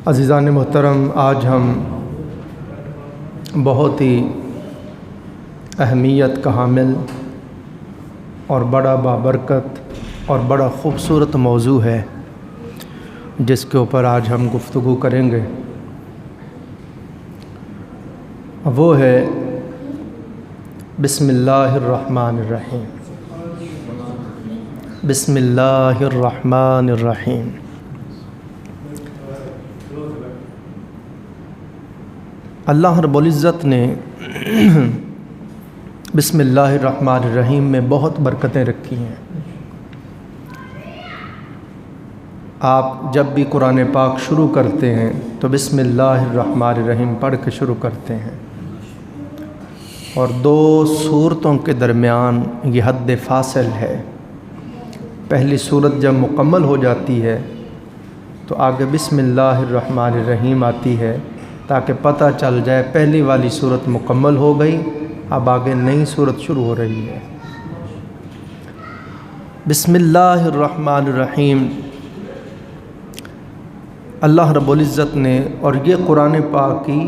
عزیزان محترم، آج ہم بہت ہی اہمیت کا حامل اور بڑا بابرکت اور بڑا خوبصورت موضوع ہے جس کے اوپر آج ہم گفتگو کریں گے۔ وہ ہے بسم اللہ الرحمن الرحیم۔ بسم اللہ الرحمن الرحیم۔ اللہ رب العزت نے بسم اللہ الرحمن الرحیم میں بہت برکتیں رکھی ہیں۔ آپ جب بھی قرآن پاک شروع کرتے ہیں تو بسم اللہ الرحمن الرحیم پڑھ کے شروع کرتے ہیں، اور دو سورتوں کے درمیان یہ حد فاصل ہے۔ پہلی سورت جب مکمل ہو جاتی ہے تو آگے بسم اللہ الرحمن الرحیم آتی ہے تاکہ پتہ چل جائے پہلی والی سورت مکمل ہو گئی، اب آگے نئی سورت شروع ہو رہی ہے۔ بسم اللہ الرحمن الرحیم اللہ رب العزت نے، اور یہ قرآن پاک کی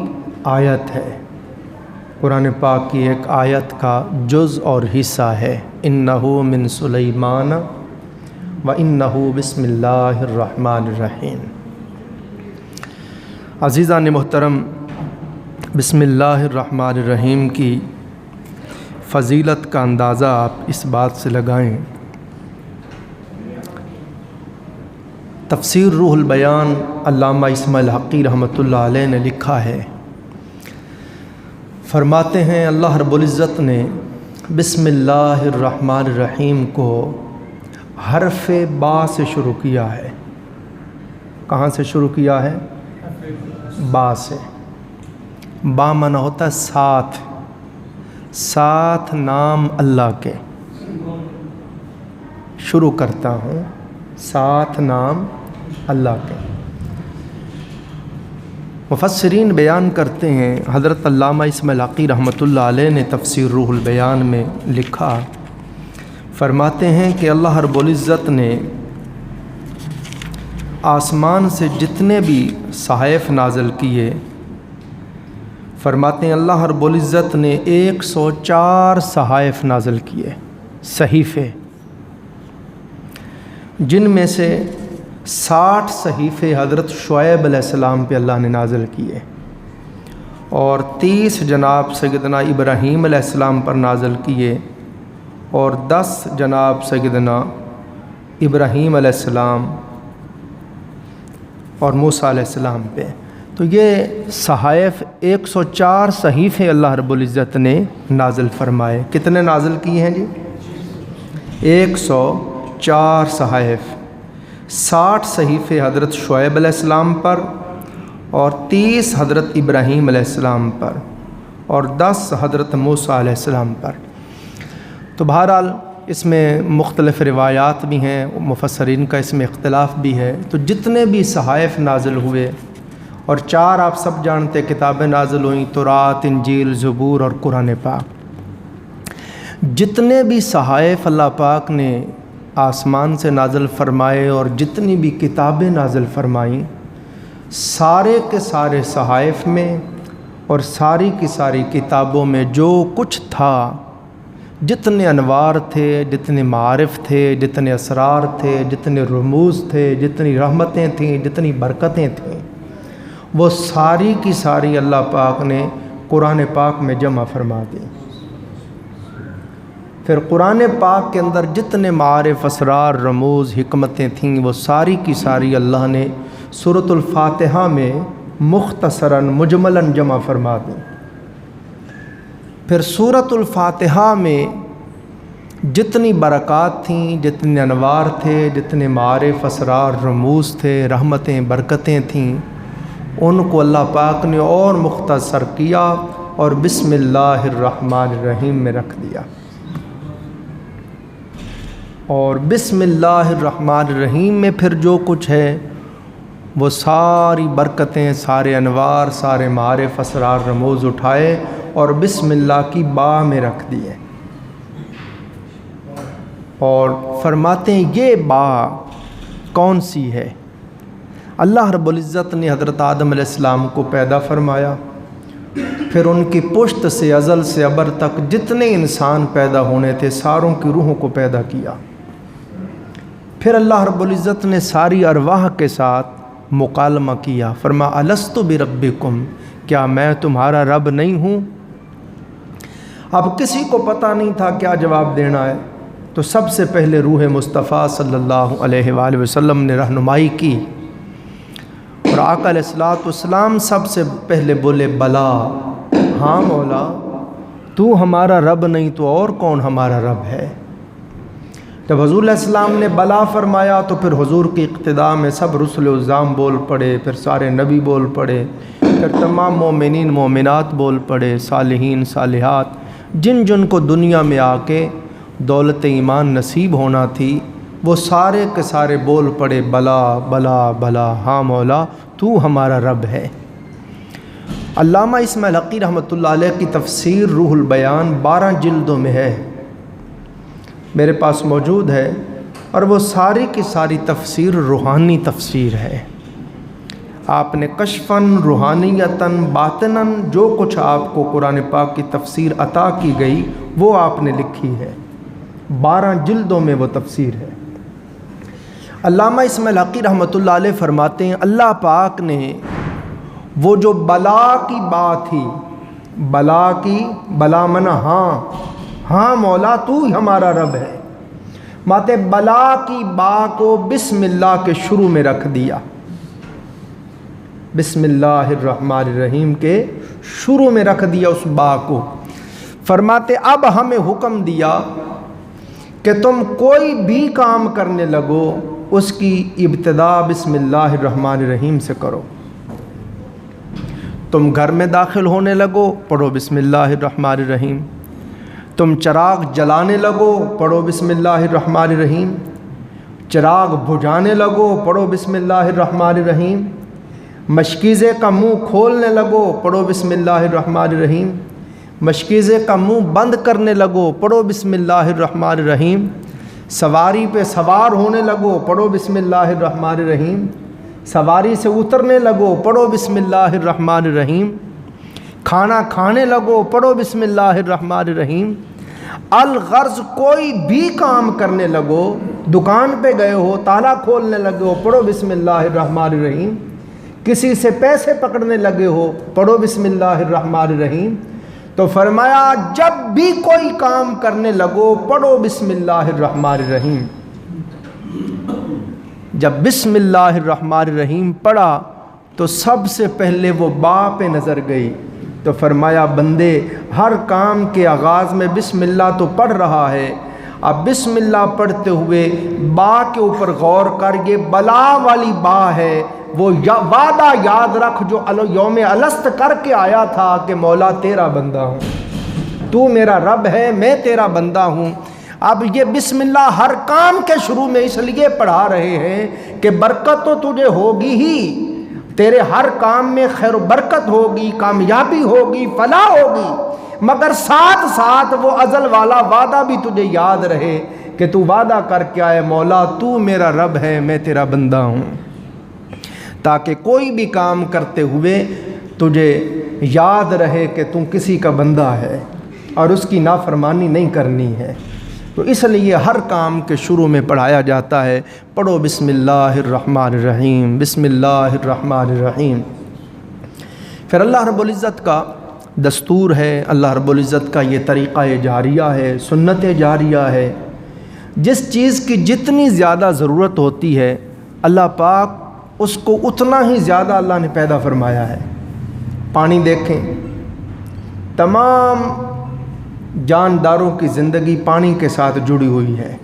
آیت ہے، قرآن پاک کی ایک آیت کا جز اور حصہ ہے۔ انہو من سلیمان و انہو بسم اللہ الرحمن الرحیم۔ عزیزان محترم، بسم اللہ الرحمن الرحیم کی فضیلت کا اندازہ آپ اس بات سے لگائیں۔ تفسیر روح البیان علامہ اسماعیل حقی رحمۃ اللہ علیہ نے لکھا ہے، فرماتے ہیں اللہ رب العزت نے بسم اللہ الرحمن الرحیم کو حرف با سے شروع کیا ہے۔ کہاں سے شروع کیا ہے؟ با سے۔ با معنی ہوتا ہے ساتھ، ساتھ نام اللہ کے شروع کرتا ہوں، ساتھ نام اللہ کے۔ مفسرین بیان کرتے ہیں، حضرت علامہ اسماعیل حقی رحمۃ اللہ علیہ نے تفسیر روح البیان میں لکھا، فرماتے ہیں کہ اللہ رب العزت نے آسمان سے جتنے بھی صحائف نازل کیے، فرماتے ہیں اللہ رب العزت نے 104 صحائف نازل کیے، صحیفے، جن میں سے 60 صحیفے حضرت شعیب علیہ السلام پہ اللہ نے نازل کیے، اور 30 جناب سیدنا ابراہیم علیہ السلام پر نازل کیے، اور 10 جناب سیدنا ابراہیم علیہ السلام اور موسیٰ علیہ السلام پہ۔ تو یہ صحائف 104 صحیفے اللہ رب العزت نے نازل فرمائے۔ کتنے نازل کیے ہیں جی؟ 104 صحائف، 60 صحیفے حضرت شعیب علیہ السلام پر، اور 30 حضرت ابراہیم علیہ السلام پر، اور 10 حضرت موسیٰ علیہ السلام پر۔ تو بہرحال اس میں مختلف روایات بھی ہیں، مفسرین کا اس میں اختلاف بھی ہے۔ تو جتنے بھی صحائف نازل ہوئے، اور 4 آپ سب جانتے کتابیں نازل ہوئیں، تورات، انجیل، زبور اور قرآن پاک۔ جتنے بھی صحائف اللہ پاک نے آسمان سے نازل فرمائے اور جتنی بھی کتابیں نازل فرمائیں، سارے کے سارے صحائف میں اور ساری کی ساری کتابوں میں جو کچھ تھا، جتنے انوار تھے، جتنے معارف تھے، جتنے اسرار تھے، جتنے رموز تھے، جتنی رحمتیں تھیں، جتنی برکتیں تھیں، وہ ساری کی ساری اللہ پاک نے قرآن پاک میں جمع فرما دی۔ پھر قرآن پاک کے اندر جتنے معارف، اسرار، رموز، حکمتیں تھیں، وہ ساری کی ساری اللہ نے سورۃ الفاتحہ میں مختصراً مجملاً جمع فرما دی۔ پھر سورۃ الفاتحہ میں جتنی برکات تھیں، جتنے انوار تھے، جتنے معارف، اسرار، رموز تھے، رحمتیں، برکتیں تھیں، ان کو اللہ پاک نے اور مختصر کیا اور بسم اللہ الرحمن الرحیم میں رکھ دیا۔ اور بسم اللہ الرحمن الرحیم میں پھر جو کچھ ہے وہ ساری برکتیں، سارے انوار، سارے معارف، اسرار، رموز اٹھائے اور بسم اللہ کی با میں رکھ دیے، اور فرماتے ہیں یہ با کون سی ہے؟ اللہ رب العزت نے حضرت آدم علیہ السلام کو پیدا فرمایا، پھر ان کی پشت سے ازل سے ابد تک جتنے انسان پیدا ہونے تھے ساروں کی روحوں کو پیدا کیا۔ پھر اللہ رب العزت نے ساری ارواح کے ساتھ مکالمہ کیا، فرما الستُ بربکم، کیا میں تمہارا رب نہیں ہوں؟ اب کسی کو پتہ نہیں تھا کیا جواب دینا ہے، تو سب سے پہلے روح مصطفیٰ صلی اللہ علیہ وآلہ وسلم نے رہنمائی کی، اور آقا علیہ السلام سب سے پہلے بولے بلا، ہاں مولا تو ہمارا رب نہیں تو اور کون ہمارا رب ہے؟ جب حضور علیہ السلام نے بلا فرمایا تو پھر حضور کی اقتداء میں سب رسل اعظام بول پڑے، پھر سارے نبی بول پڑے، پھر تمام مومنین مومنات بول پڑے، صالحین صالحات، جن جن کو دنیا میں آ کے دولت ایمان نصیب ہونا تھی وہ سارے کے سارے بول پڑے بلا بلا بلا، ہاں مولا تو ہمارا رب ہے۔ علامہ اسماعیل حقی رحمۃ اللہ علیہ کی تفسیر روح البیان 12 جلدوں میں ہے، میرے پاس موجود ہے، اور وہ ساری کی ساری تفسیر روحانی تفسیر ہے۔ آپ نے کشفاً روحانیتاً باطناً جو کچھ آپ کو قرآن پاک کی تفسیر عطا کی گئی وہ آپ نے لکھی ہے، 12 جلدوں میں وہ تفسیر ہے۔ علامہ اسماعیل حقی رحمۃ اللہ علیہ فرماتے ہیں اللہ پاک نے وہ جو بلا کی بات تھی، بلا کی بلا منا ہاں مولا تو ہی ہمارا رب ہے، ماتے بلا کی با کو بسم اللہ کے شروع میں رکھ دیا، بسم اللہ الرحمن الرحیم کے شروع میں رکھ دیا اس با کو۔ فرماتے اب ہمیں حکم دیا کہ تم کوئی بھی کام کرنے لگو اس کی ابتدا بسم اللہ الرحمن الرحیم سے کرو۔ تم گھر میں داخل ہونے لگو پڑھو بسم اللہ الرحمن الرحیم، تم چراغ جلانے لگو پڑھو بسم اللہ الرحمن الرحیم، چراغ بجھانے لگو پڑھو بسم اللہ الرحمن الرحیم، مشکیزے کا منہ کھولنے لگو پڑھو بسم اللہ الرحمن الرحیم، مشکیزے کا منہ بند کرنے لگو پڑھو بسم اللہ الرحمن الرحیم، سواری پہ سوار ہونے لگو پڑھو بسم اللہ الرحمن الرحیم، سواری سے اترنے لگو پڑھو بسم اللہ الرحمن الرحیم، کھانا کھانے لگو پڑھو بسم اللہ الرحمن الرحیم، الغرض کوئی بھی کام کرنے لگو، دکان پہ گئے ہو تالا کھولنے لگے ہو پڑھو بسم اللہ الرحمن الرحیم، کسی سے پیسے پکڑنے لگے ہو پڑھو بسم اللہ الرحمن الرحیم۔ تو فرمایا جب بھی کوئی کام کرنے لگو پڑھو بسم اللہ الرحمن الرحیم۔ جب بسم اللہ الرحمن الرحیم پڑھا تو سب سے پہلے وہ با پہ نظر گئی، تو فرمایا بندے ہر کام کے آغاز میں بسم اللہ تو پڑھ رہا ہے، اب بسم اللہ پڑھتے ہوئے با کے اوپر غور کر، یہ بلا والی با ہے، وہ وعدہ یاد رکھ جو یوم الست کر کے آیا تھا کہ مولا تیرا بندہ ہوں، تو میرا رب ہے میں تیرا بندہ ہوں۔ اب یہ بسم اللہ ہر کام کے شروع میں اس لیے پڑھا رہے ہیں کہ برکت تو تجھے ہوگی ہی، تیرے ہر کام میں خیر و برکت ہوگی، کامیابی ہوگی، فلاح ہوگی، مگر ساتھ ساتھ وہ ازل والا وعدہ بھی تجھے یاد رہے کہ تو وعدہ کر کے آئے مولا تو میرا رب ہے میں تیرا بندہ ہوں، تاکہ کوئی بھی کام کرتے ہوئے تجھے یاد رہے کہ تو کسی کا بندہ ہے اور اس کی نافرمانی نہیں کرنی ہے۔ تو اس لیے ہر کام کے شروع میں پڑھایا جاتا ہے پڑھو بسم اللہ الرحمن الرحیم، بسم اللہ الرحمن الرحیم۔ پھر اللہ رب العزت کا دستور ہے، اللہ رب العزت کا یہ طریقہ جاریہ ہے، سنت جاریہ ہے، جس چیز کی جتنی زیادہ ضرورت ہوتی ہے اللہ پاک اس کو اتنا ہی زیادہ اللہ نے پیدا فرمایا ہے۔ پانی دیکھیں، تمام جانداروں کی زندگی پانی کے ساتھ جڑی ہوئی ہے،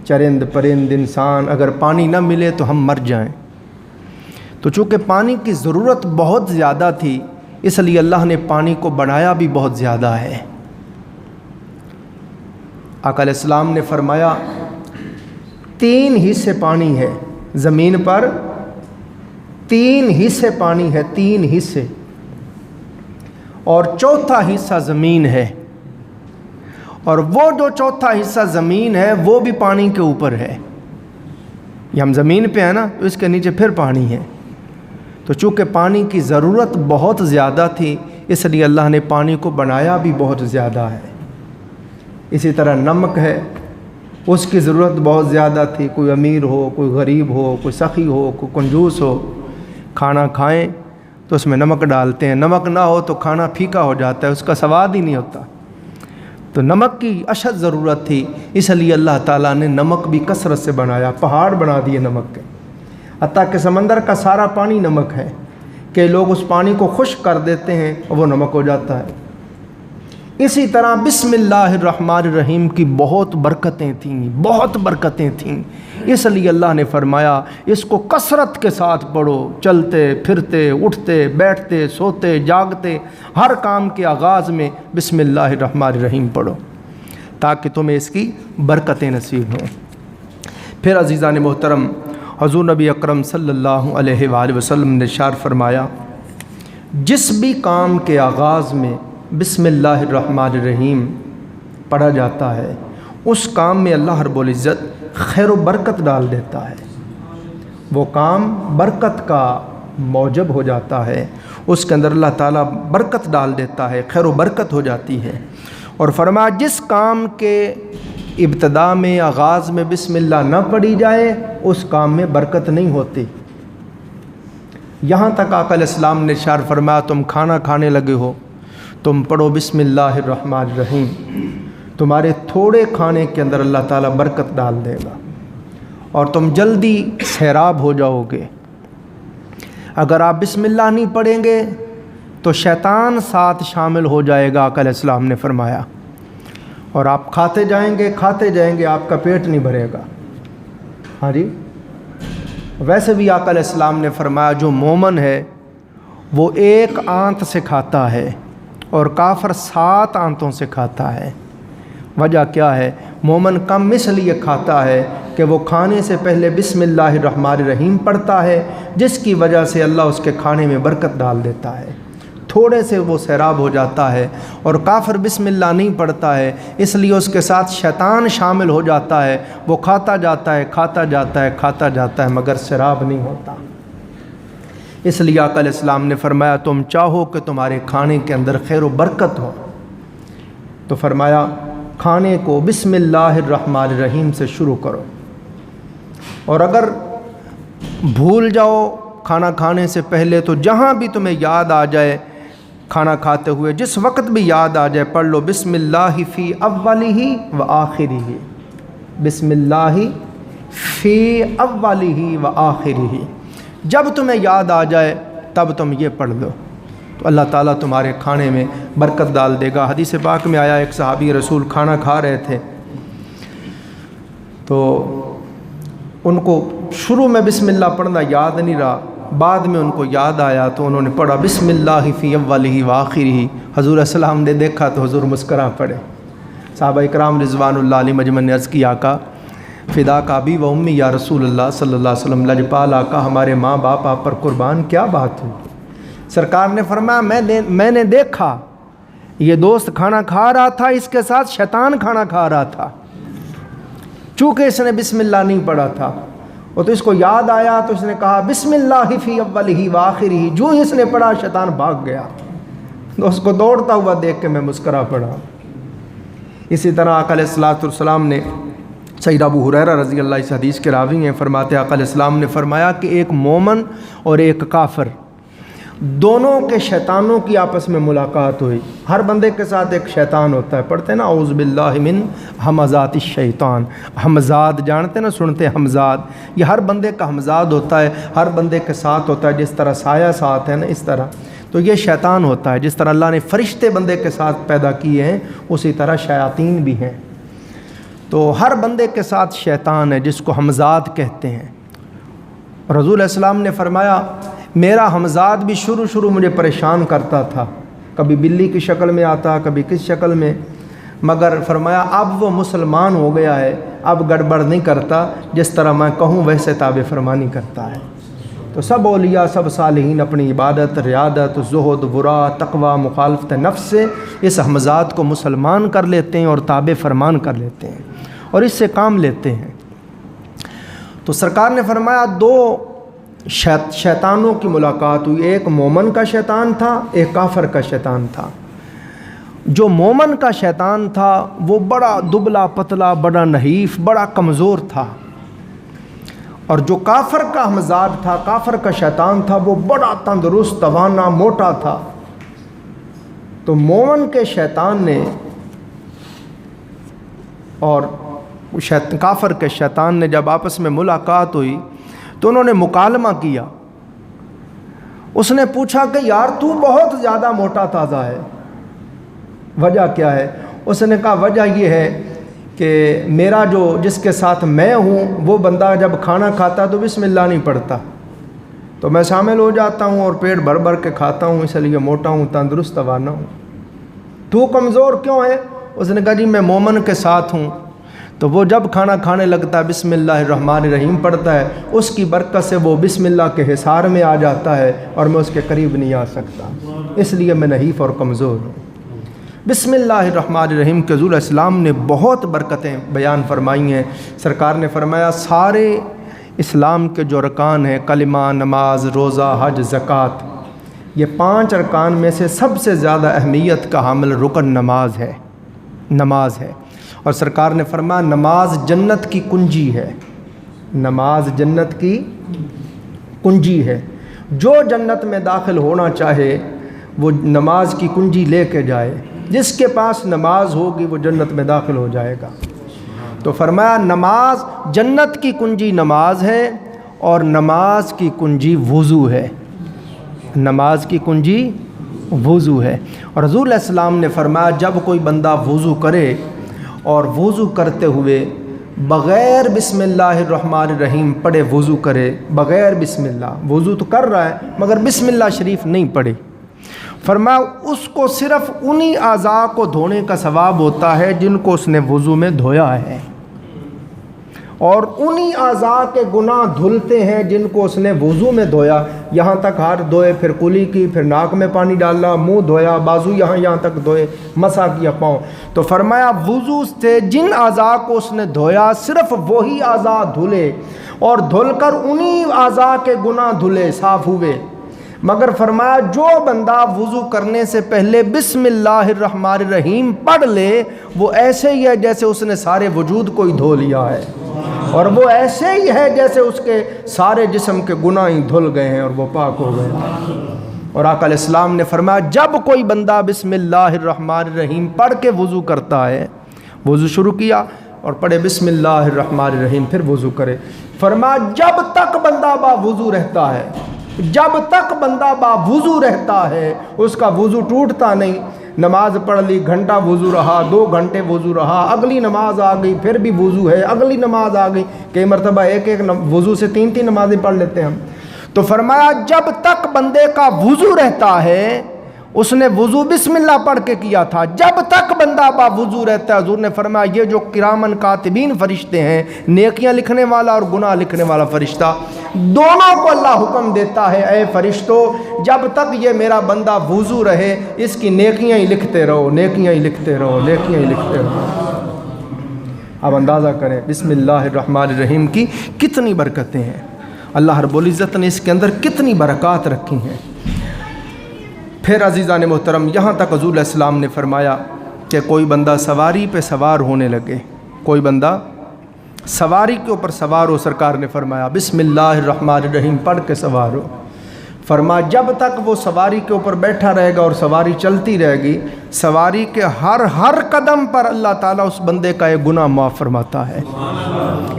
چرند پرند انسان، اگر پانی نہ ملے تو ہم مر جائیں۔ تو چونکہ پانی کی ضرورت بہت زیادہ تھی اس لیے اللہ نے پانی کو بڑھایا بھی بہت زیادہ ہے۔ آقا علیہ السلام نے فرمایا 3 حصے پانی ہے زمین پر، 3 حصے پانی ہے، 3 حصے، اور 4تھا حصہ زمین ہے، اور وہ جو 4تھا حصہ زمین ہے وہ بھی پانی کے اوپر ہے۔ یہ ہم زمین پہ ہیں نا، تو اس کے نیچے پھر پانی ہے، تو چونکہ پانی کی ضرورت بہت زیادہ تھی اس لیے اللہ نے پانی کو بنایا بھی بہت زیادہ ہے۔ اسی طرح نمک ہے، اس کی ضرورت بہت زیادہ تھی، کوئی امیر ہو، کوئی غریب ہو، کوئی سخی ہو، کوئی کنجوس ہو، کھانا کھائیں تو اس میں نمک ڈالتے ہیں، نمک نہ ہو تو کھانا پھیکا ہو جاتا ہے، اس کا سواد ہی نہیں ہوتا۔ تو نمک کی اشد ضرورت تھی، اس لیے اللہ تعالیٰ نے نمک بھی کثرت سے بنایا، پہاڑ بنا دیے نمک کے، حتیٰ کہ سمندر کا سارا پانی نمک ہے کہ لوگ اس پانی کو خشک کر دیتے ہیں اور وہ نمک ہو جاتا ہے۔ اسی طرح بسم اللہ الرحمن الرحیم کی بہت برکتیں تھیں، اس لیے اللہ نے فرمایا اس کو کثرت کے ساتھ پڑھو، چلتے پھرتے اٹھتے بیٹھتے سوتے جاگتے ہر کام کے آغاز میں بسم اللہ الرحمن الرحیم پڑھو تاکہ تمہیں اس کی برکتیں نصیب ہوں۔ پھر عزیزان محترم، حضور نبی اکرم صلی اللہ علیہ وآلہ وسلم نے ارشاد فرمایا جس بھی کام کے آغاز میں بسم اللہ الرحمن الرحیم پڑھا جاتا ہے اس کام میں اللہ رب العزت خیر و برکت ڈال دیتا ہے، وہ کام برکت کا موجب ہو جاتا ہے، اس کے اندر اللہ تعالیٰ برکت ڈال دیتا ہے، خیر و برکت ہو جاتی ہے۔ اور فرمایا جس کام کے ابتدا میں آغاز میں بسم اللہ نہ پڑھی جائے اس کام میں برکت نہیں ہوتی۔ یہاں تک آقا علیہ السلام نے ارشاد فرمایا تم کھانا کھانے لگے ہو، تم پڑھو بسم اللہ الرحمن الرحیم، تمہارے تھوڑے کھانے کے اندر اللہ تعالیٰ برکت ڈال دے گا اور تم جلدی سیراب ہو جاؤ گے۔ اگر آپ بسم اللہ نہیں پڑھیں گے تو شیطان ساتھ شامل ہو جائے گا، آقا علیہ السلام نے فرمایا، اور آپ کھاتے جائیں گے آپ کا پیٹ نہیں بھرے گا۔ ہاں جی، ویسے بھی آقا علیہ السلام نے فرمایا جو مومن ہے وہ ایک آنت سے کھاتا ہے اور کافر 7 آنتوں سے کھاتا ہے۔ وجہ کیا ہے؟ مومن کم اس لیے کھاتا ہے کہ وہ کھانے سے پہلے بسم اللہ الرحمن الرحیم پڑھتا ہے، جس کی وجہ سے اللہ اس کے کھانے میں برکت ڈال دیتا ہے، تھوڑے سے وہ سیراب ہو جاتا ہے۔ اور کافر بسم اللہ نہیں پڑھتا ہے اس لیے اس کے ساتھ شیطان شامل ہو جاتا ہے، وہ کھاتا جاتا ہے مگر سیراب نہیں ہوتا۔ اس لیے آقا علیہ السلام نے فرمایا تم چاہو کہ تمہارے کھانے کے اندر خیر و برکت ہو تو فرمایا کھانے کو بسم اللہ الرحمن الرحیم سے شروع کرو، اور اگر بھول جاؤ کھانا کھانے سے پہلے تو جہاں بھی تمہیں یاد آ جائے کھانا کھاتے ہوئے جس وقت بھی یاد آ جائے پڑھ لو بسم اللہ فی اولہ و آخرہ، بسم اللہ فی اولہ و آخرہ، جب تمہیں یاد آ جائے تب تم یہ پڑھ لو تو اللہ تعالیٰ تمہارے کھانے میں برکت ڈال دے گا۔ حدیث پاک میں آیا ایک صحابی رسول کھانا کھا رہے تھے تو ان کو شروع میں بسم اللہ پڑھنا یاد نہیں رہا، بعد میں ان کو یاد آیا تو انہوں نے پڑھا بسم اللہ فی اولہ و آخرہ۔ حضور السلام نے دیکھا تو حضور مسکرا پڑے۔ صحابہ اکرام رضوان اللہ علیہ مجمع نے عرض کی آقا فدا کا ابی و امی یا رسول اللہ صلی اللہ علیہ وسلم، لجپال آقا ہمارے ماں باپ آپ پر قربان، کیا بات ہوئی؟ سرکار نے فرمایا میں نے دیکھا یہ دوست کھانا کھا رہا تھا، اس کے ساتھ شیطان کھانا کھا رہا تھا، چونکہ اس نے بسم اللہ نہیں پڑھا تھا اور تو اس کو یاد آیا تو اس نے کہا بسم اللہ فی اولہ و آخرہ، جو ہی اس نے پڑھا شیطان بھاگ گیا، تو اس کو دوڑتا ہوا دیکھ کے میں مسکرا پڑا۔ اسی طرح آقا علیہ الصلوۃ والسلام نے سید ابو ہریرہ رضی اللہ اس حدیث کے راوی ہیں، فرماتے آقا علیہ السلام نے فرمایا کہ ایک مومن اور ایک کافر دونوں کے شیطانوں کی آپس میں ملاقات ہوئی۔ ہر بندے کے ساتھ ایک شیطان ہوتا ہے، پڑھتے ہیں نا اعوذ باللہ من ہمزات الشیطان، ہمزاد جانتے نا، سنتے ہمزاد، یہ ہر بندے کا ہمزاد ہوتا ہے، ہر بندے کے ساتھ ہوتا ہے، جس طرح سایہ ساتھ ہے نا اس طرح، تو یہ شیطان ہوتا ہے۔ جس طرح اللہ نے فرشتے بندے کے ساتھ پیدا کیے ہیں اسی طرح شیاطین بھی ہیں، تو ہر بندے کے ساتھ شیطان ہے جس کو ہمزاد کہتے ہیں۔ رسول علیہ السلام نے فرمایا میرا ہمزاد بھی شروع مجھے پریشان کرتا تھا، کبھی بلی کی شکل میں آتا کبھی کس شکل میں، مگر فرمایا اب وہ مسلمان ہو گیا ہے، اب گڑبڑ نہیں کرتا، جس طرح میں کہوں ویسے تابع فرمانی کرتا ہے۔ تو سب اولیاء سب صالحین اپنی عبادت، ریادت، زہد، ورا، تقوی، مخالفت نفس سے اس ہمزاد کو مسلمان کر لیتے ہیں اور تابع فرمان کر لیتے ہیں اور اس سے کام لیتے ہیں۔ تو سرکار نے فرمایا دو شیطانوں کی ملاقات ہوئی، ایک مومن کا شیطان تھا، ایک کافر کا شیطان تھا۔ جو مومن کا شیطان تھا وہ بڑا دبلا پتلا، بڑا نحیف، بڑا کمزور تھا، اور جو کافر کا ہمزاد تھا، کافر کا شیطان تھا، وہ بڑا تندرست، توانا، موٹا تھا۔ تو مومن کے شیطان نے اور کافر کے شیطان نے جب آپس میں ملاقات ہوئی تو انہوں نے مکالمہ کیا۔ اس نے پوچھا کہ یار تو بہت زیادہ موٹا تازہ ہے، وجہ کیا ہے؟ اس نے کہا وجہ یہ ہے کہ میرا جس کے ساتھ میں ہوں وہ بندہ جب کھانا کھاتا تو بسم اللہ نہیں پڑھتا، تو میں شامل ہو جاتا ہوں اور پیٹ بھر بھر کے کھاتا ہوں، اس لیے موٹا ہوں، تندرست توانا ہوں۔ تو کمزور کیوں ہے؟ اس نے کہا جی میں مومن کے ساتھ ہوں، تو وہ جب کھانا کھانے لگتا ہے بسم اللہ الرحمن الرحیم پڑھتا ہے، اس کی برکت سے وہ بسم اللہ کے حصار میں آ جاتا ہے اور میں اس کے قریب نہیں آ سکتا، اس لیے میں نحیف اور کمزور ہوں۔ بسم اللہ الرحمن الرحیم کے حضور اسلام نے بہت برکتیں بیان فرمائی ہیں۔ سرکار نے فرمایا سارے اسلام کے جو ارکان ہیں، کلمہ، نماز، روزہ، حج، زکوٰۃ، یہ 5 ارکان میں سے سب سے زیادہ اہمیت کا حامل رکن نماز ہے۔ اور سرکار نے فرمایا نماز جنت کی کنجی ہے، نماز جنت کی کنجی ہے۔ جو جنت میں داخل ہونا چاہے وہ نماز کی کنجی لے کے جائے، جس کے پاس نماز ہوگی وہ جنت میں داخل ہو جائے گا۔ تو فرمایا نماز جنت کی کنجی نماز ہے، اور نماز کی کنجی وضو ہے، نماز کی کنجی وضو ہے۔ اور حضور علیہ السلام نے فرمایا جب کوئی بندہ وضو کرے اور وضو کرتے ہوئے بغیر بسم اللہ الرحمن الرحیم پڑھے وضو کرے، بغیر بسم اللہ، وضو تو کر رہا ہے مگر بسم اللہ شریف نہیں پڑھے، فرمایا اس کو صرف انہی اعضاء کو دھونے کا ثواب ہوتا ہے جن کو اس نے وضو میں دھویا ہے، اور انہی اعضاء کے گناہ دھلتے ہیں جن کو اس نے وضو میں دھویا، یہاں تک ہاتھ دھوئے، پھر کلی کی، پھر ناک میں پانی ڈالا، منہ دھویا، بازو یہاں تک دھوئے، مسح کیا پاؤں۔ تو فرمایا وضو سے جن اعضاء کو اس نے دھویا صرف وہی اعضاء دھلے، اور دھل کر انہی اعضاء کے گناہ دھلے، صاف ہوئے۔ مگر فرمایا جو بندہ وضو کرنے سے پہلے بسم اللہ الرحمن الرحیم پڑھ لے وہ ایسے ہی ہے جیسے اس نے سارے وجود کو ہی دھو لیا ہے، اور وہ ایسے ہی ہے جیسے اس کے سارے جسم کے گناہ ہی دھل گئے ہیں اور وہ پاک ہو گئے۔ اور آقا علیہ السلام نے فرمایا جب کوئی بندہ بسم اللہ الرحمن الرحیم پڑھ کے وضو کرتا ہے، وضو شروع کیا اور پڑھے بسم اللہ الرحمن الرحیم، پھر وضو کرے، فرمایا جب تک بندہ باوضو رہتا ہے، جب تک بندہ باوضو رہتا ہے اس کا وضو ٹوٹتا نہیں۔ نماز پڑھ لی، گھنٹہ وضو رہا، 2 گھنٹے وضو رہا، اگلی نماز آ گئی، پھر بھی وضو ہے، اگلی نماز آ گئی، کئی مرتبہ ایک وضو سے 3 نمازیں پڑھ لیتے ہیں ہم۔ تو فرمایا جب تک بندے کا وضو رہتا ہے، اس نے وضو بسم اللہ پڑھ کے کیا تھا، جب تک بندہ باوضو رہتا ہے، حضور نے فرمایا یہ جو کرامن کاتبین فرشتے ہیں، نیکیاں لکھنے والا اور گناہ لکھنے والا فرشتہ، دونوں کو اللہ حکم دیتا ہے اے فرشتوں جب تک یہ میرا بندہ وضو رہے اس کی نیکیاں ہی لکھتے رہو، نیکیاں ہی لکھتے رہو، نیکیاں ہی لکھتے رہو۔ اب اندازہ کریں بسم اللہ الرحمن الرحیم کی کتنی برکتیں ہیں، اللہ رب العزت نے اس کے اندر کتنی برکات رکھی ہیں۔ پھر عزیزان محترم یہاں تک حضور علیہ السلام نے فرمایا کہ کوئی بندہ سواری پہ سوار ہونے لگے، کوئی بندہ سواری کے اوپر سوار ہو، سرکار نے فرمایا بسم اللہ الرحمن الرحیم پڑھ کے سوار ہو، فرمایا جب تک وہ سواری کے اوپر بیٹھا رہے گا اور سواری چلتی رہے گی، سواری کے ہر قدم پر اللہ تعالیٰ اس بندے کا ایک گناہ معاف فرماتا ہے،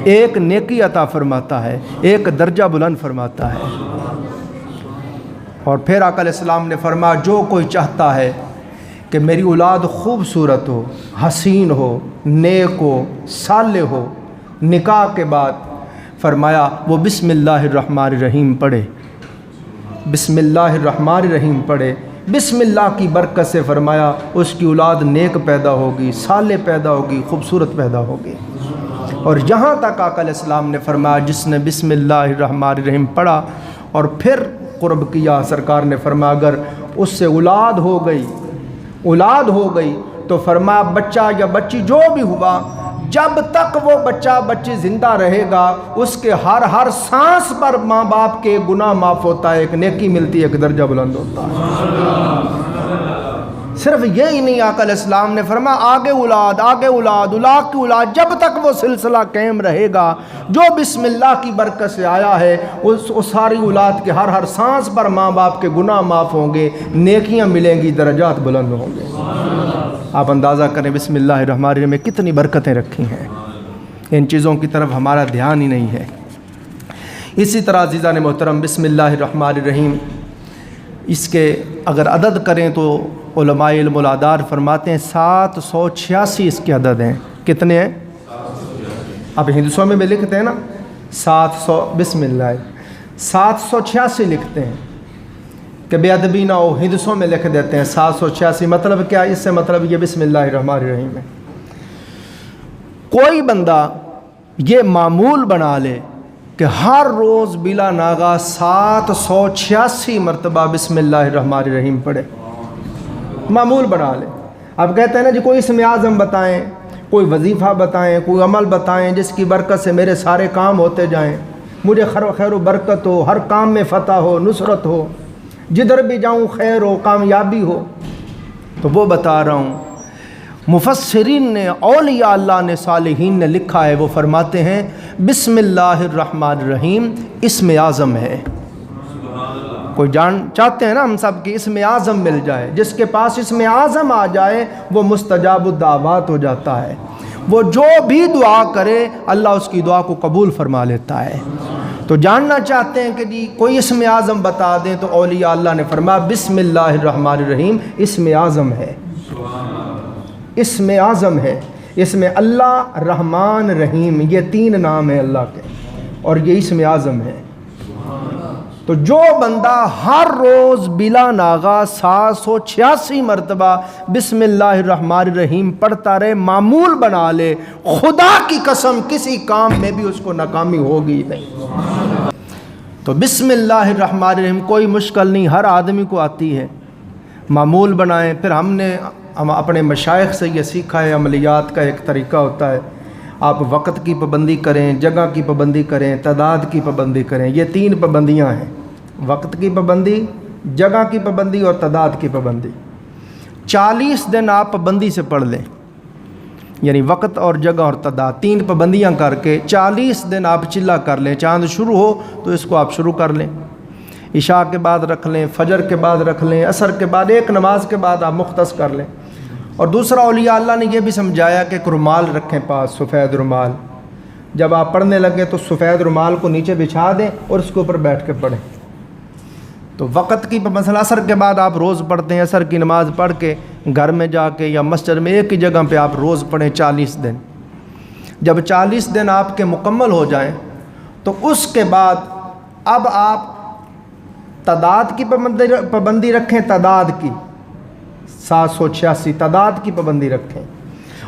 ایک نیکی عطا فرماتا ہے، ایک درجہ بلند فرماتا ہے۔ اور پھر آقا علیہ السلام نے فرمایا جو کوئی چاہتا ہے کہ میری اولاد خوبصورت ہو، حسین ہو، نیک ہو، صالح ہو، نکاح کے بعد فرمایا وہ بسم اللہ الرحمن الرحیم پڑھے، بسم اللہ الرحمن الرحیم پڑھے، بسم اللہ کی برکت سے فرمایا اس کی اولاد نیک پیدا ہوگی، صالح پیدا ہوگی، خوبصورت پیدا ہوگی۔ اور یہاں تک آقا علیہ السلام نے فرمایا جس نے بسم اللہ الرحمن الرحیم پڑھا اور پھر قرب کیا، سرکار نے فرمایا اگر اس سے اولاد ہو گئی تو فرمایا بچہ یا بچی جو بھی ہوا جب تک وہ بچہ بچی زندہ رہے گا اس کے ہر سانس پر ماں باپ کے گناہ معاف ہوتا ہے، ایک نیکی ملتی ہے، ایک درجہ بلند ہوتا ہے۔ صرف یہی نہیں، آقا علیہ السلام نے فرمایا آگے اولاد اولاد کی اولاد، جب تک وہ سلسلہ قائم رہے گا جو بسم اللہ کی برکت سے آیا ہے اس ساری اولاد کے ہر سانس پر ماں باپ کے گناہ معاف ہوں گے، نیکیاں ملیں گی، درجات بلند ہوں گے۔ آپ اندازہ کریں بسم اللہ الرحمن الرحیم میں کتنی برکتیں رکھی ہیں، ان چیزوں کی طرف ہمارا دھیان ہی نہیں ہے۔ اسی طرح عزیزان محترم بسم اللہ الرحمن الرحیم اس کے اگر عدد کریں تو علماء علم الادار فرماتے ہیں 786 اس کے عدد ہیں۔ کتنے ہیں؟ اب ہندسوں میں بھی لکھتے ہیں نا 700، بسم اللہ 786 لکھتے ہیں کہ بے ادبی نہ ہو، ہندسوں میں لکھ دیتے ہیں 786۔ مطلب کیا؟ اس سے مطلب یہ بسم اللہ الرحمن الرحیم ہے۔ کوئی بندہ یہ معمول بنا لے کہ ہر روز بلا ناغہ 786 مرتبہ بسم اللہ الرحمن الرحیم پڑھے، معمول بنا لے۔ اب کہتے ہیں نا جی کوئی اسم اعظم بتائیں، کوئی وظیفہ بتائیں، کوئی عمل بتائیں جس کی برکت سے میرے سارے کام ہوتے جائیں، مجھے خیر و برکت ہو، ہر کام میں فتح ہو، نصرت ہو، جدھر بھی جاؤں خیر ہو، کامیابی ہو۔ تو وہ بتا رہا ہوں، مفسرین نے، اولیاء اللہ نے، صالحین نے لکھا ہے، وہ فرماتے ہیں بسم اللہ الرحمن الرحیم اسم اعظم ہے۔ کوئی چاہتے ہیں نا ہم سب کی اسم اعظم مل جائے، جس کے پاس اسم اعظم آ جائے وہ مستجاب الدعوات ہو جاتا ہے، وہ جو بھی دعا کرے اللہ اس کی دعا کو قبول فرما لیتا ہے۔ تو جاننا چاہتے ہیں کہ جی کوئی اسم اعظم بتا دیں، تو اولیاء اللہ نے فرمایا بسم اللہ الرحمن الرحیم اسم اعظم ہے، اسم اعظم ہے۔ اس میں اللہ، رحمان، رحیم یہ 3 نام ہیں اللہ کے، اور یہ اسم اعظم ہے۔ تو جو بندہ ہر روز بلا ناغہ 786 مرتبہ بسم اللہ الرحمن الرحیم پڑھتا رہے، معمول بنا لے، خدا کی قسم کسی کام میں بھی اس کو ناکامی ہوگی نہیں۔ تو بسم اللہ الرحمن الرحیم کوئی مشکل نہیں، ہر آدمی کو آتی ہے، معمول بنائیں۔ پھر ہم نے اپنے مشائخ سے یہ سیکھا ہے، عملیات کا ایک طریقہ ہوتا ہے، آپ وقت کی پابندی کریں، جگہ کی پابندی کریں، تعداد کی پابندی کریں۔ یہ 3 پابندیاں ہیں، وقت کی پابندی، جگہ کی پابندی اور تعداد کی پابندی۔ 40 دن آپ پابندی سے پڑھ لیں، یعنی وقت اور جگہ اور تعداد 3 پابندیاں کر کے 40 دن آپ چلا کر لیں۔ چاند شروع ہو تو اس کو آپ شروع کر لیں، عشاء کے بعد رکھ لیں، فجر کے بعد رکھ لیں، عصر کے بعد، ایک نماز کے بعد آپ مختص کر لیں۔ اور دوسرا اولیاء اللہ نے یہ بھی سمجھایا کہ ایک رومال رکھیں پاس، سفید رومال، جب آپ پڑھنے لگیں تو سفید رومال کو نیچے بچھا دیں اور اس کے اوپر بیٹھ کے پڑھیں۔ تو وقت کی مثلا عصر کے بعد آپ روز پڑھتے ہیں، عصر کی نماز پڑھ کے گھر میں جا کے یا مسجد میں ایک ہی جگہ پہ آپ روز پڑھیں 40 دن۔ جب 40 دن آپ کے مکمل ہو جائیں تو اس کے بعد اب آپ تعداد کی پابندی رکھیں، تعداد کی 786 تعداد کی پابندی رکھیں،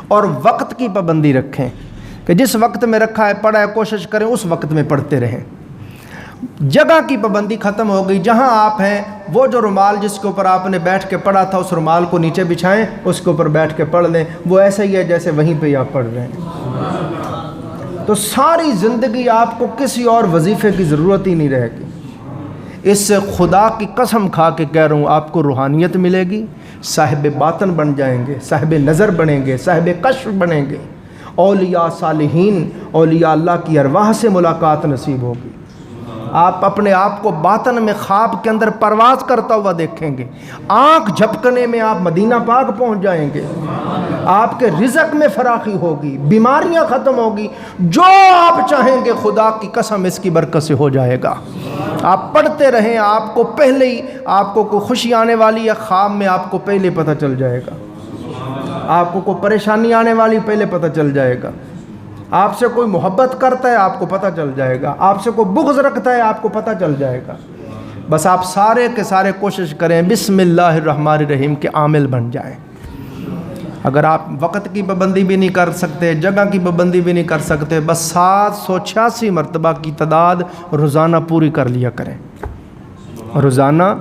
اور وقت کی پابندی رکھیں کہ جس وقت میں رکھا ہے پڑھا ہے کوشش کریں اس وقت میں پڑھتے رہیں۔ جگہ کی پابندی ختم ہو گئی، جہاں آپ ہیں وہ جو رومال جس کے اوپر آپ نے بیٹھ کے پڑھا تھا اس رومال کو نیچے بچھائیں، اس کے اوپر بیٹھ کے پڑھ لیں، وہ ایسا ہی ہے جیسے وہیں پہ آپ پڑھ رہے ہیں۔ تو ساری زندگی آپ کو کسی اور وظیفے کی ضرورت ہی نہیں رہے گی۔ اس سے خدا کی قسم کھا کے کہہ رہا ہوں آپ کو روحانیت ملے گی، صاحب باطن بن جائیں گے، صاحب نظر بنیں گے، صاحب کشف بنیں گے، اولیاء صالحین، اولیاء اللہ کی ارواح سے ملاقات نصیب ہوگی۔ آپ اپنے آپ کو باطن میں خواب کے اندر پرواز کرتا ہوا دیکھیں گے، آنکھ جھپکنے میں آپ مدینہ پاک پہنچ جائیں گے، آپ کے رزق میں فراخی ہوگی، بیماریاں ختم ہوگی، جو آپ چاہیں گے خدا کی قسم اس کی برکت سے ہو جائے گا۔ آپ پڑھتے رہیں، آپ کو پہلے ہی آپ کو کوئی خوشی آنے والی ہے خواب میں آپ کو پہلے پتہ چل جائے گا، آپ کو کوئی پریشانی آنے والی پہلے پتہ چل جائے گا، آپ سے کوئی محبت کرتا ہے آپ کو پتہ چل جائے گا، آپ سے کوئی بغض رکھتا ہے آپ کو پتہ چل جائے گا۔ بس آپ سارے کے سارے کوشش کریں بسم اللہ الرحمن الرحیم کے عامل بن جائیں۔ اگر آپ وقت کی پابندی بھی نہیں کر سکتے، جگہ کی پابندی بھی نہیں کر سکتے، بس 786 مرتبہ کی تعداد روزانہ پوری کر لیا کریں۔ روزانہ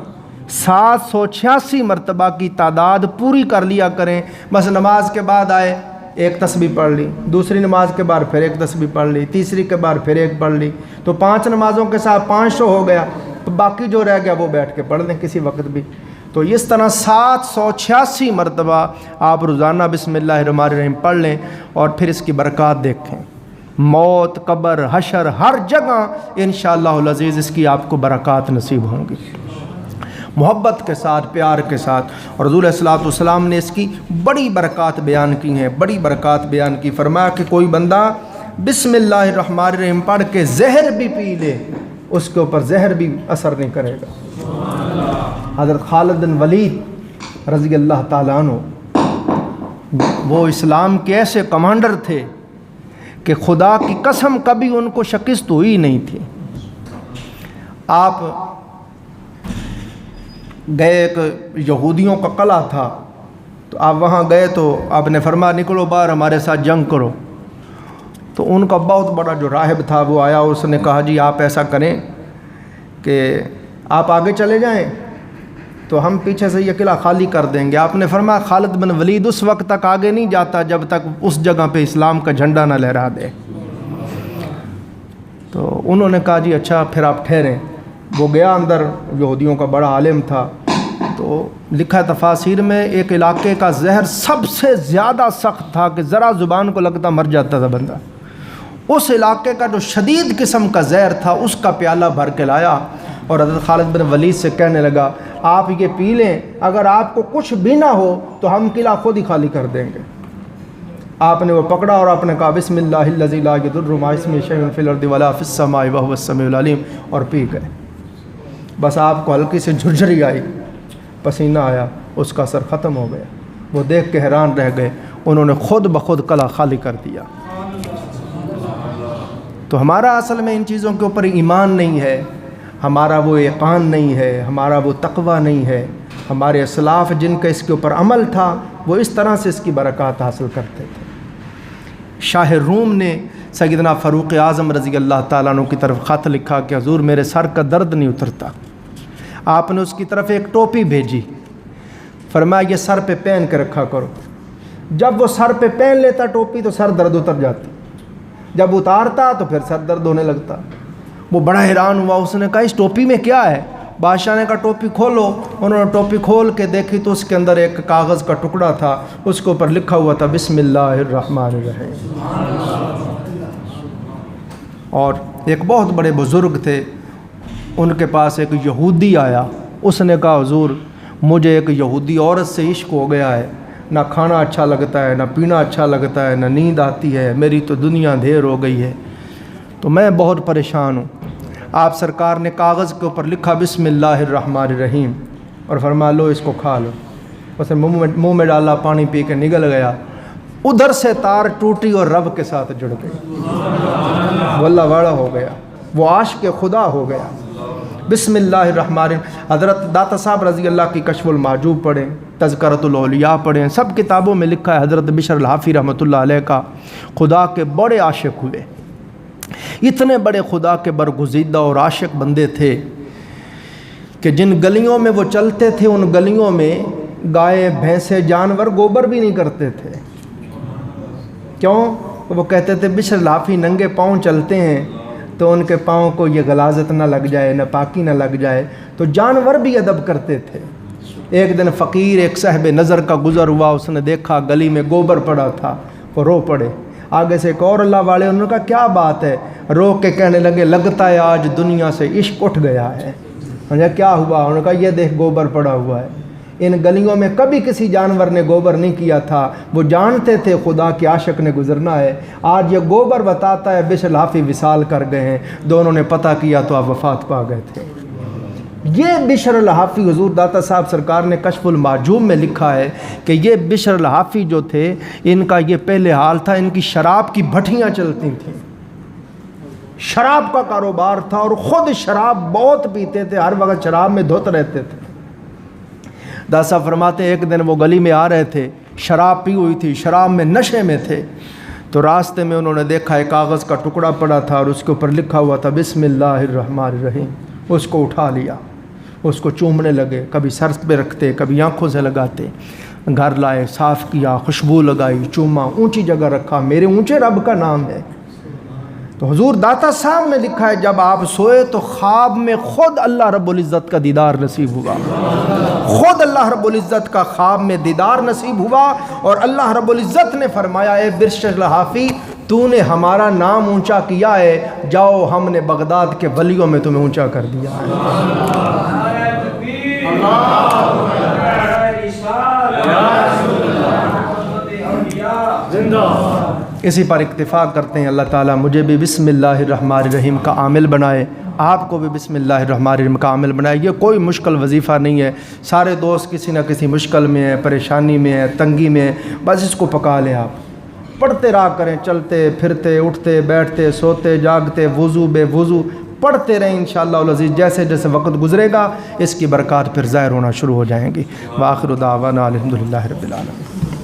786 مرتبہ کی تعداد پوری کر لیا کریں۔ بس نماز کے بعد آئے ایک تسبیح پڑھ لی، دوسری نماز کے بعد پھر ایک تسبیح پڑھ لی، تیسری کے بعد پھر ایک پڑھ لی، تو 5 نمازوں کے ساتھ 500 ہو گیا، تو باقی جو رہ گیا وہ بیٹھ کے پڑھ لیں کسی وقت بھی۔ تو اس طرح 786 مرتبہ آپ روزانہ بسم اللہ الرحمن الرحیم پڑھ لیں، اور پھر اس کی برکات دیکھیں، موت، قبر، حشر، ہر جگہ انشاءاللہ العزیز اس کی آپ کو برکات نصیب ہوں گی، محبت کے ساتھ، پیار کے ساتھ۔ اور حضور علیہ الصلوۃ والسلام نے اس کی بڑی برکات بیان کی ہیں، بڑی برکات بیان کی۔ فرمایا کہ کوئی بندہ بسم اللہ الرحمن الرحیم پڑھ کے زہر بھی پی لے، اس کے اوپر زہر بھی اثر نہیں کرے گا۔ حضرت خالد بن ولید رضی اللہ تعالیٰ عنہ، وہ اسلام کے ایسے کمانڈر تھے کہ خدا کی قسم کبھی ان کو شکست ہوئی نہیں تھی۔ آپ گئے، ایک یہودیوں کا قلعہ تھا، تو آپ وہاں گئے تو آپ نے فرمایا نکلو باہر ہمارے ساتھ جنگ کرو۔ تو ان کا بہت بڑا جو راہب تھا وہ آیا، اس نے کہا جی آپ ایسا کریں کہ آپ آگے چلے جائیں تو ہم پیچھے سے یہ قلعہ خالی کر دیں گے۔ آپ نے فرمایا خالد بن ولید اس وقت تک آگے نہیں جاتا جب تک اس جگہ پہ اسلام کا جھنڈا نہ لہرا دے۔ تو انہوں نے کہا جی اچھا پھر آپ ٹھہریں۔ وہ گیا اندر، یہودیوں کا بڑا عالم تھا، تو لکھا ہے تفاسیر میں ایک علاقے کا زہر سب سے زیادہ سخت تھا کہ ذرا زبان کو لگتا مر جاتا تھا بندہ۔ اس علاقے کا جو شدید قسم کا زہر تھا اس کا پیالہ بھر کے لایا، اور حضرت خالد بن ولید سے کہنے لگا آپ یہ پی لیں، اگر آپ کو کچھ بھی نہ ہو تو ہم قلعہ خود ہی خالی کر دیں گے۔ آپ نے وہ پکڑا اور آپ نے کہا بسم اللہ الذی لا یضر مع اسمہ شیء فی الارض ولا فی السماء وهو السمیع العلیم، اور پی گئے۔ بس آپ کو ہلکی سے جھرجھری آئی، پسینہ آیا، اس کا اثر ختم ہو گیا۔ وہ دیکھ کے حیران رہ گئے، انہوں نے خود بخود قلعہ خالی کر دیا۔ تو ہمارا اصل میں ان چیزوں کے اوپر ایمان نہیں ہے، ہمارا وہ یقین نہیں ہے، ہمارا وہ تقوی نہیں ہے۔ ہمارے اسلاف جن کا اس کے اوپر عمل تھا وہ اس طرح سے اس کی برکات حاصل کرتے تھے۔ شاہ روم نے سیدنا فاروق اعظم رضی اللہ تعالیٰ عنہ کی طرف خط لکھا کہ حضور میرے سر کا درد نہیں اترتا۔ آپ نے اس کی طرف ایک ٹوپی بھیجی، فرمایا یہ سر پہ پہن کے رکھا کرو۔ جب وہ سر پہ پہن لیتا ٹوپی تو سر درد اتر جاتا، جب اتارتا تو پھر سر درد ہونے لگتا۔ وہ بڑا حیران ہوا، اس نے کہا اس ٹوپی میں کیا ہے؟ بادشاہ نے کہا ٹوپی کھولو۔ انہوں نے ٹوپی کھول کے دیکھی تو اس کے اندر ایک کاغذ کا ٹکڑا تھا، اس کے اوپر لکھا ہوا تھا بسم اللہ الرحمن الرحیم۔ اور ایک بہت بڑے بزرگ تھے، ان کے پاس ایک یہودی آیا، اس نے کہا حضور مجھے ایک یہودی عورت سے عشق ہو گیا ہے، نہ کھانا اچھا لگتا ہے، نہ پینا اچھا لگتا ہے، نہ نیند آتی ہے، میری تو دنیا دھیر ہو گئی ہے، تو میں بہت پریشان ہوں۔ آپ سرکار نے کاغذ کے اوپر لکھا بسم اللہ الرحمن الرحیم اور فرمایا لو اس کو کھا لو۔ اس نے منہ میں ڈالا، پانی پی کے نگل گیا، ادھر سے تار ٹوٹی اور رب کے ساتھ جڑ گئی، وہ اللہ والا ہو گیا، وہ عاشق خدا ہو گیا۔ بسم اللہ الرحمن الرحیم۔ حضرت داتا صاحب رضی اللہ کی کشف المحجوب پڑھیں، تذکرۃ الاولیاء پڑھیں، سب کتابوں میں لکھا ہے حضرت بشر الحافی رحمۃ اللہ علیہ کا خدا کے بڑے عاشق ہوئے، اتنے بڑے خدا کے برگزیدہ اور عاشق بندے تھے کہ جن گلیوں میں وہ چلتے تھے ان گلیوں میں گائے بھینسیں جانور گوبر بھی نہیں کرتے تھے۔ کیوں؟ وہ کہتے تھے بشر الحافی ننگے پاؤں چلتے ہیں تو ان کے پاؤں کو یہ غلاظت نہ لگ جائے، نہ پاکی نہ لگ جائے، تو جانور بھی ادب کرتے تھے۔ ایک دن فقیر ایک صاحب نظر کا گزر ہوا، اس نے دیکھا گلی میں گوبر پڑا تھا، وہ رو پڑے۔ آگے سے ایک اور اللہ والے، انہوں نے کہا کیا بات ہے؟ رو کے کہنے لگے لگتا ہے آج دنیا سے عشق اٹھ گیا ہے۔ کیا ہوا؟ انہوں نے کہا یہ دیکھ گوبر پڑا ہوا ہے، ان گلیوں میں کبھی کسی جانور نے گوبر نہیں کیا تھا، وہ جانتے تھے خدا کے عاشق نے گزرنا ہے، آج یہ گوبر بتاتا ہے بشر الحافی وصال کر گئے ہیں۔ دونوں نے پتہ کیا تو آپ وفات پا گئے تھے۔ یہ بشر الحافی حضور داتا صاحب سرکار نے کشف المحجوب میں لکھا ہے کہ یہ بشر الحافی جو تھے ان کا یہ پہلے حال تھا، ان کی شراب کی بھٹیاں چلتی تھیں، شراب کا کاروبار تھا، اور خود شراب بہت پیتے تھے، ہر وقت شراب میں دھوت رہتے تھے۔ داتا صاحب فرماتے ایک دن وہ گلی میں آ رہے تھے، شراب پی ہوئی تھی، شراب میں نشے میں تھے، تو راستے میں انہوں نے دیکھا ایک کاغذ کا ٹکڑا پڑا تھا اور اس کے اوپر لکھا ہوا تھا بسم اللہ الرحمن الرحیم۔ اس کو اٹھا لیا، اس کو چومنے لگے، کبھی سر پہ رکھتے، کبھی آنکھوں سے لگاتے۔ گھر لائے، صاف کیا، خوشبو لگائی، چوما، اونچی جگہ رکھا، میرے اونچے رب کا نام ہے۔ تو حضور داتا صاحب نے لکھا ہے جب آپ سوئے تو خواب میں خود اللہ رب العزت کا دیدار نصیب ہوا، خود اللہ رب العزت کا خواب میں دیدار نصیب ہوا، اور اللہ رب العزت نے فرمایا اے برشر لحافی تو نے ہمارا نام اونچا کیا ہے، جاؤ ہم نے بغداد کے ولیوں میں تمہیں اونچا کر دیا ہے۔ اسی پر اکتفا کرتے ہیں۔ اللہ تعالیٰ مجھے بھی بسم اللہ الرحمن الرحیم کا عامل بنائے، آپ کو بھی بسم اللہ الرحمن الرحیم کا عامل بنائے۔ یہ کوئی مشکل وظیفہ نہیں ہے، سارے دوست کسی نہ کسی مشکل میں ہے، پریشانی میں ہے، تنگی میں ہے، بس اس کو پکا لیں، آپ پڑھتے رہا کریں، چلتے پھرتے اٹھتے بیٹھتے سوتے جاگتے وضو بے وضو پڑھتے رہیں، انشاءاللہ العزیز جیسے جیسے وقت گزرے گا اس کی برکات پھر ظاہر ہونا شروع ہو جائیں گی۔ وآخر دعوانا الحمدللہ رب العالمین۔